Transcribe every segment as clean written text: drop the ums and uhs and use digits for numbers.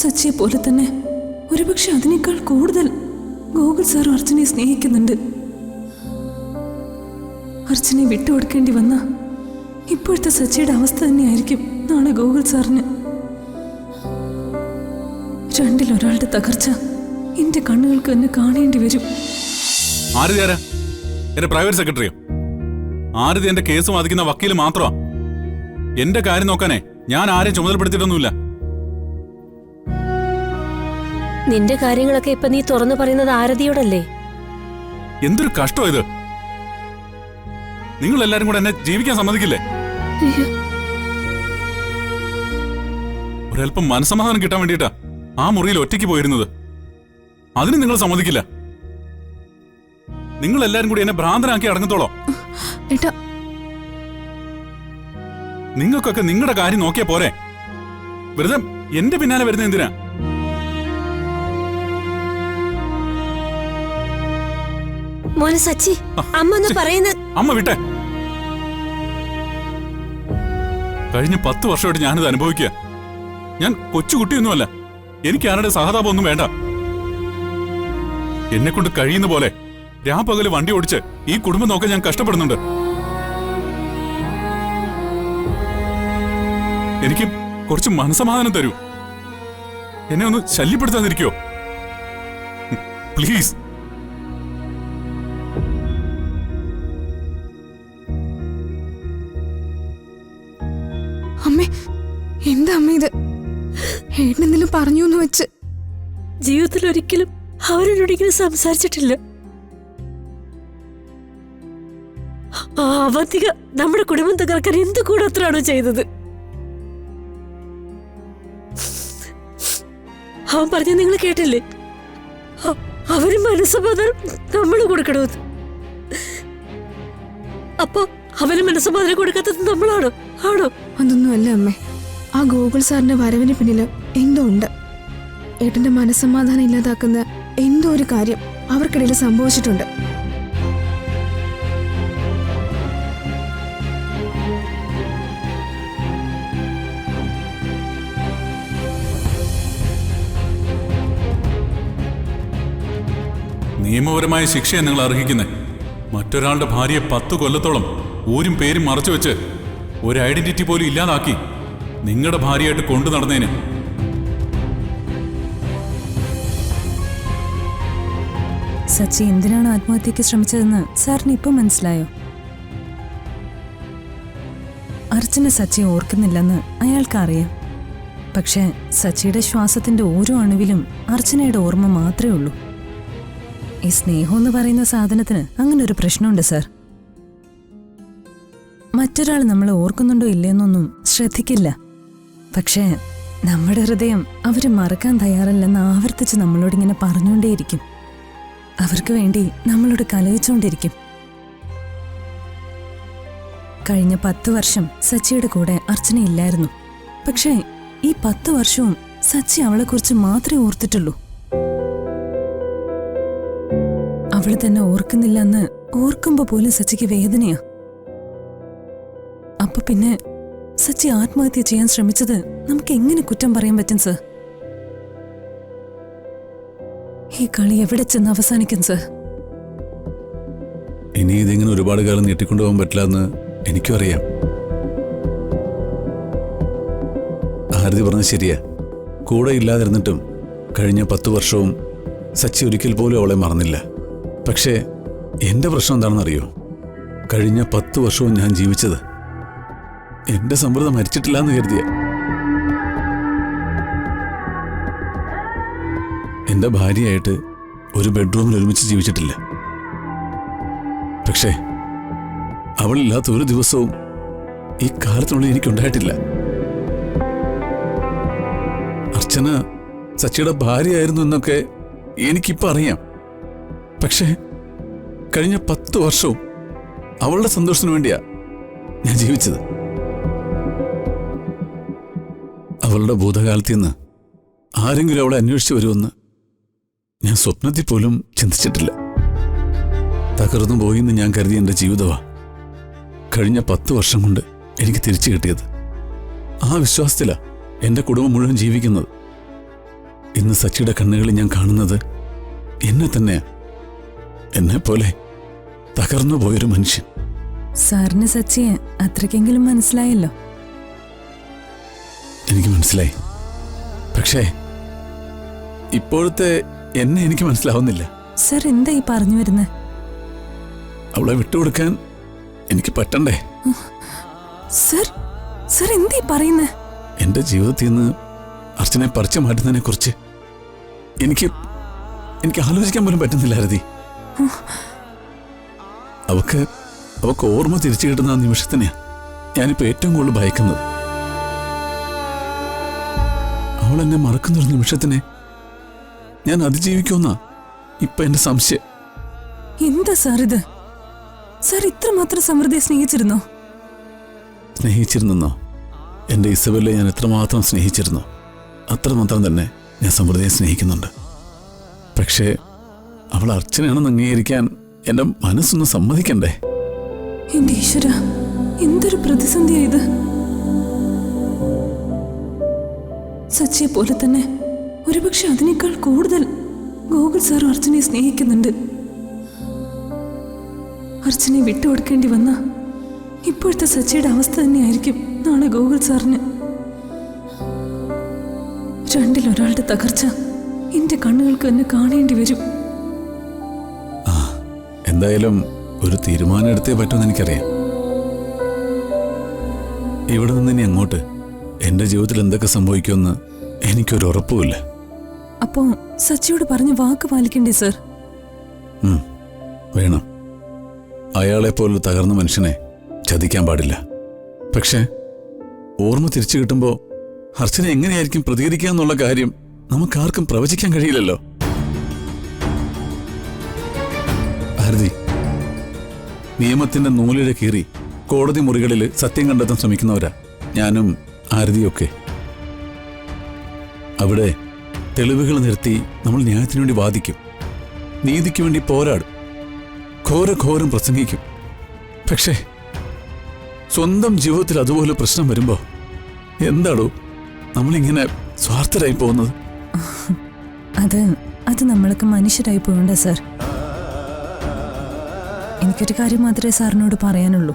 സച്ചിയെ പോലെ തന്നെ ഒരുപക്ഷെ അതിനേക്കാൾ കൂടുതൽ ഗോകുൽ സാർ അർച്ചനയെ സ്നേഹിക്കുന്നുണ്ട്. അർച്ചനയെ വിട്ടുകൊടുക്കേണ്ടി വന്ന ഇപ്പോഴത്തെ സച്ചിയുടെ അവസ്ഥ തന്നെയായിരിക്കും നാളെ ഗോകുൽ സാറിന്. രണ്ടിലൊരാളുടെ തകർച്ച എന്റെ കണ്ണുകൾക്ക് തന്നെ കാണേണ്ടി വരും. എന്റെ പ്രൈവറ്റ് സെക്രട്ടറിയോ? ആരതി എന്റെ കേസ് വാദിക്കുന്ന വക്കീല് മാത്രമാ. എന്റെ കാര്യം നോക്കാനേ ഞാൻ ആരെയും ചുമതലപ്പെടുത്തിയിട്ടൊന്നുമില്ല. നിന്റെ കാര്യങ്ങളൊക്കെ ഇപ്പൊ നീ തുറന്നു പറയുന്നത് ആരതിയോടല്ലേ? എന്തൊരു കഷ്ടോ ഇത്. നിങ്ങൾ എല്ലാരും കൂടെ എന്നെ ജീവിക്കാൻ സമ്മതിക്കില്ലേ? ഒരല്പം മനസ്സമാധാനം കിട്ടാൻ വേണ്ടിയിട്ടാ ആ മുറിയിൽ ഒറ്റയ്ക്ക് പോയിരുന്നത്. അതിന് നിങ്ങൾ സമ്മതിക്കില്ല. നിങ്ങൾ എല്ലാരും കൂടി എന്നെ ഭ്രാന്തനാക്കി അടങ്ങത്തോളോ? നിങ്ങൾക്കൊക്കെ നിങ്ങളുടെ കാര്യം നോക്കിയാ പോരെ. വെറുതെ എന്റെ പിന്നാലെ വരുന്ന എന്തിനാ? മോനെ സച്ചി, അമ്മ വിട്ടെ. കഴിഞ്ഞ 10 വർഷമായിട്ട് ഞാനിത് അനുഭവിക്കുക. ഞാൻ കൊച്ചുകുട്ടിയൊന്നുമല്ല. എനിക്ക് ആരുടെ സഹതാപം ഒന്നും വേണ്ട. എന്നെ കൊണ്ട് കഴിയുന്ന പോലെ രാപ്പകല് വണ്ടി ഓടിച്ച് ഈ കുടുംബം നോക്കാൻ ഞാൻ കഷ്ടപ്പെടുന്നുണ്ട്. എനിക്ക് കുറച്ച് മനസ്സമാധാനം തരൂ. എന്നെ ഒന്ന് ശല്യപ്പെടുത്താതിരിക്കോ പ്ലീസ്. അമ്മേ, എന്താ അമ്മ ഇത്? ഏട്ടനെന്തെങ്കിലും പറഞ്ഞു എന്ന് വെച്ച് ജീവിതത്തിൽ ഒരിക്കലും അവരോടൊരിക്കലും സംസാരിച്ചിട്ടില്ല. അവധിക നമ്മുടെ കുടുംബം തകർക്കാൻ എന്ത് കൂടത്രാണോ ചെയ്തത്? അവൻ പറഞ്ഞ നിങ്ങൾ കേട്ടില്ലേ? അവര് മനസ്സമാധാനം നമ്മൾ കൊടുക്കണമെന്ന്. അപ്പൊ അവന് മനസ്സമാധാനം കൊടുക്കാത്തത് നമ്മളാണോ? ആണോ? അതൊന്നുമല്ല അമ്മേ. ആ ഗോകുൽ സാറിന്റെ വരവിന് പിന്നില് എന്തോ ഉണ്ട്. ഏട്ടന്റെ മനസ്സമാധാനം ഇല്ലാതാക്കുന്ന എന്തോ ഒരു കാര്യം അവർക്കിടയിൽ സംഭവിച്ചിട്ടുണ്ട്. നിയമപരമായ ശിക്ഷയെ നിങ്ങൾ അർഹിക്കുന്നത്. മറ്റൊരാളുടെ ഭാര്യയെ 10 കൊല്ലത്തോളം ഊരും പേരും മറച്ചുവെച്ച് ഒരു ഐഡന്റിറ്റി പോലും ഇല്ലാതാക്കി നിങ്ങളുടെ ഭാര്യയായിട്ട് കൊണ്ടു നടന്നതിന്. സച്ചി എന്തിനാണ് ആത്മഹത്യക്ക് ശ്രമിച്ചതെന്ന് സാറിന് ഇപ്പം മനസ്സിലായോ? അർച്ചന സച്ചി ഓർക്കുന്നില്ലെന്ന് അയാൾക്കറിയാം. പക്ഷെ സച്ചിയുടെ ശ്വാസത്തിന്റെ ഓരോ അണുവിലും അർച്ചനയുടെ ഓർമ്മ മാത്രമേ ഉള്ളൂ. ഈ സ്നേഹം എന്ന് പറയുന്ന സാധനത്തിന് അങ്ങനെ ഒരു പ്രശ്നമുണ്ട് സാർ. മറ്റൊരാൾ നമ്മളെ ഓർക്കുന്നുണ്ടോ ഇല്ലെന്നൊന്നും ശ്രദ്ധിക്കില്ല. പക്ഷേ നമ്മുടെ ഹൃദയം അവര് മറക്കാൻ തയ്യാറല്ലെന്ന് ആവർത്തിച്ച് നമ്മളോടിങ്ങനെ പറഞ്ഞുകൊണ്ടേയിരിക്കും. അവർക്ക് വേണ്ടി നമ്മളോട് കലഹിച്ചുകൊണ്ടിരിക്കും. കഴിഞ്ഞ 10 വർഷം സച്ചിയുടെ കൂടെ അർച്ചന ഇല്ലായിരുന്നു. പക്ഷേ ഈ 10 വർഷവും സച്ചി അവളെക്കുറിച്ച് മാത്രമേ ഓർത്തിട്ടുള്ളൂ. അവള് തന്നെ ഓർക്കുന്നില്ലെന്ന് ഓർക്കുമ്പോ പോലും സച്ചിക്ക് വേദനയാ. അപ്പൊ പിന്നെ സച്ചി ആത്മഹത്യ ചെയ്യാൻ ശ്രമിച്ചത് നമുക്ക് എങ്ങനെ കുറ്റം പറയാൻ പറ്റും സർ? ഈ കളി എവിടെ ചെന്ന് അവസാനിക്കും സർ? ഇനി ഇതിങ്ങനെ ഒരുപാട് കാലം നീട്ടിക്കൊണ്ടുപോകാൻ പറ്റില്ല എന്ന് എനിക്കും അറിയാം. ആരതി പറഞ്ഞത് ശരിയാ. കൂടെ ഇല്ലാതിരുന്നിട്ടും കഴിഞ്ഞ 10 വർഷവും സച്ചി ഒരിക്കൽ പോലും അവളെ മറന്നില്ല. പക്ഷേ എന്റെ പ്രശ്നം എന്താണെന്നറിയോ? കഴിഞ്ഞ 10 വർഷവും ഞാൻ ജീവിച്ചത് എന്റെ സമ്മർദ്ദം മരിച്ചിട്ടില്ല എന്ന് കരുതിയ. എന്റെ ഭാര്യയായിട്ട് ഒരു ബെഡ്റൂമിൽ ഒരുമിച്ച് ജീവിച്ചിട്ടില്ല. പക്ഷേ അവളില്ലാത്ത ഒരു ദിവസവും ഈ കാലത്തിനുള്ളിൽ എനിക്കുണ്ടായിട്ടില്ല. അർച്ചന സച്ചിയുടെ ഭാര്യയായിരുന്നു എന്നൊക്കെ എനിക്കിപ്പോൾ അറിയാം. പക്ഷേ കഴിഞ്ഞ 10 വർഷവും അവളുടെ സന്തോഷത്തിന് വേണ്ടിയാ ഞാൻ ജീവിച്ചത്. അവളുടെ ഭൂതകാലത്തിൽ നിന്ന് ആരെങ്കിലും അവളെ അന്വേഷിച്ചു വരുമെന്ന് ഞാൻ സ്വപ്നത്തിൽ പോലും ചിന്തിച്ചിട്ടില്ല. തകർന്നു പോയിന്ന് ഞാൻ കരുതിയ എൻ്റെ ജീവിതമാ കഴിഞ്ഞ 10 വർഷം കൊണ്ട് എനിക്ക് തിരിച്ചു കിട്ടിയത്. ആ വിശ്വാസത്തിലാ എൻ്റെ കുടുംബം മുഴുവൻ ജീവിക്കുന്നത്. ഇന്ന് സച്ചിയുടെ കണ്ണുകളിൽ ഞാൻ കാണുന്നത് എന്നെ തന്നെയാ. എന്നെ പോലെ തകർന്നു പോയൊരു മനുഷ്യൻ. സാറിന് സച്ചിയെ അത്രയ്ക്കെങ്കിലും മനസ്സിലായല്ലോ. എനിക്ക് മനസ്സിലായി. പക്ഷേ ഇപ്പോഴത്തെ എന്നെ എനിക്ക് മനസ്സിലാവുന്നില്ല. സർ എന്താ ഈ പറഞ്ഞു വരുന്നത്? അവളെ വിട്ടുകൊടുക്കാൻ എനിക്ക് പറ്റണ്ടേ? സർ സർ എന്താ ഈ പറയുന്നത്? എന്റെ ജീവിതത്തിൽ നിന്ന് അർച്ചനെ പറിച്ചു മാറ്റുന്നതിനെ കുറിച്ച് എനിക്ക് ആലോചിക്കാൻ പോലും പറ്റുന്നില്ല ആരതി. അവക്ക് ഓർമ്മ തിരിച്ചു കിട്ടുന്ന ആ നിമിഷത്തിനെയാ ഞാനിപ്പോ ഏറ്റവും കൂടുതൽ ഭയക്കുന്നത്. അവൾ എന്നെ മറക്കുന്നൊരു നിമിഷത്തിനെ ഞാൻ അതിജീവിക്കുമെന്നാ ഇപ്പൊ എന്റെ സംശയം. എന്താ സാർ ഇത്? സാർ ഇത്രമാത്രം സമൃദ്ധിയെ സ്നേഹിച്ചിരുന്നോ? സ്നേഹിച്ചിരുന്നോ? എന്റെ ഇസബെല്ലെ ഞാൻ എത്രമാത്രം സ്നേഹിച്ചിരുന്നോ അത്രമാത്രം തന്നെ ഞാൻ സമൃദ്ധിയെ സ്നേഹിക്കുന്നുണ്ട്. പക്ഷേ അവൾ അർച്ചനയാണെന്ന് അംഗീകരിക്കാൻ എന്റെ മനസ്സൊന്ന് സമ്മതിക്കണ്ടേ? എന്റെ ഈശ്വര, എന്തൊരു പ്രതിസന്ധിയാ ഇത്. സച്ചിയെ പോലെ തന്നെ ഒരുപക്ഷെ അതിനേക്കാൾ കൂടുതൽ ഗോകുൽ സാർ അർച്ചനയെ സ്നേഹിക്കുന്നുണ്ട്. അർച്ചനയെ വിട്ടുകൊടുക്കേണ്ടി വന്ന ഇപ്പോഴത്തെ സച്ചിയുടെ അവസ്ഥ തന്നെയായിരിക്കും നാളെ ഗോകുൽ സാറിന്. രണ്ടിലൊരാളുടെ തകർച്ച എന്റെ കണ്ണുകൾക്ക് തന്നെ കാണേണ്ടി വരും. എന്തായാലും ഒരു തീരുമാനം എടുത്തേ പറ്റുമെന്ന് എനിക്കറിയാം. ഇവിടെ നിന്ന് ഇനി അങ്ങോട്ട് എന്റെ ജീവിതത്തിൽ എന്തൊക്കെ സംഭവിക്കുമെന്ന് എനിക്കൊരു ഉറപ്പുമില്ല. അപ്പോ സച്ചിയോട് പറഞ്ഞ വാക്ക് പാലിക്കണ്ടേ സർ? വേണം. അയാളെപ്പോലൊരു തകർന്ന മനുഷ്യനെ ചതിക്കാൻ പാടില്ല. പക്ഷെ ഓർമ്മ തിരിച്ചു കിട്ടുമ്പോൾ അർച്ചന എങ്ങനെയായിരിക്കും പ്രതികരിക്കുക എന്നുള്ള കാര്യം നമുക്കാർക്കും പ്രവചിക്കാൻ കഴിയില്ലല്ലോ. ഭാരതി, നിയമത്തിന്റെ നൂലിഴ കീറി കോടതി മുറികളിൽ സത്യം കണ്ടെത്താൻ ശ്രമിക്കുന്നവരാ ഞാനും ആരതിയൊക്കെ. അവിടെ തെളിവുകൾ നിരത്തി നമ്മൾ ന്യായത്തിനു വേണ്ടി വാദിക്കും, നീതിക്ക് വേണ്ടി പോരാടും, ഘോരം പ്രസംഗിക്കും. പക്ഷേ സ്വന്തം ജീവിതത്തിൽ അതുപോലെ പ്രശ്നം വരുമ്പോ എന്താടോ നമ്മളിങ്ങനെ സ്വാർത്ഥരായി പോകുന്നത്? അത് നമ്മൾക്ക് മനുഷ്യരായി പോകണ്ട സാർ. എനിക്കൊരു കാര്യം മാത്രമേ സാറിനോട് പറയാനുള്ളൂ.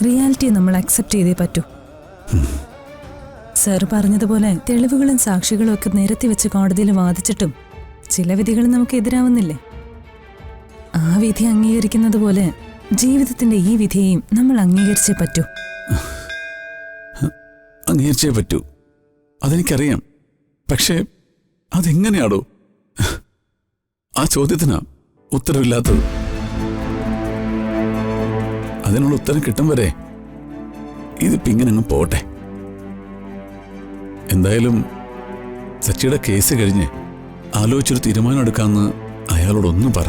റിയാലിറ്റി നമ്മൾ അക്സെപ്റ്റ് ചെയ്തേ പറ്റൂ. സാർ പറഞ്ഞതുപോലെ തെളിവുകളും സാക്ഷികളും ഒക്കെ നിരത്തി വെച്ച് കോടതിയിൽ വാദിച്ചിട്ടും ചില വിധികൾ നമുക്ക് എതിരാവുന്നില്ലേ? ആ വിധി അംഗീകരിക്കുന്നത് പോലെ ജീവിതത്തിന്റെ ഈ വിധിയെയും നമ്മൾ അംഗീകരിച്ചേ പറ്റൂ. അംഗീകരിച്ചേ പറ്റൂ, അതെനിക്കറിയാം. പക്ഷേ അതെങ്ങനെയാടോ? ആ ചോദ്യത്തിനാ ഉത്തരവില്ലാത്തത്. അതിനുള്ള ഉത്തരം കിട്ടും വരെ ഇതിപ്പോ ഇങ്ങനെ അങ്ങ് പോട്ടെ. എന്തായാലും സച്ചിയുടെ കേസ് കഴിഞ്ഞ് ആലോചിച്ചൊരു തീരുമാനം എടുക്കാമെന്ന് അയാളോടൊന്നും പറ.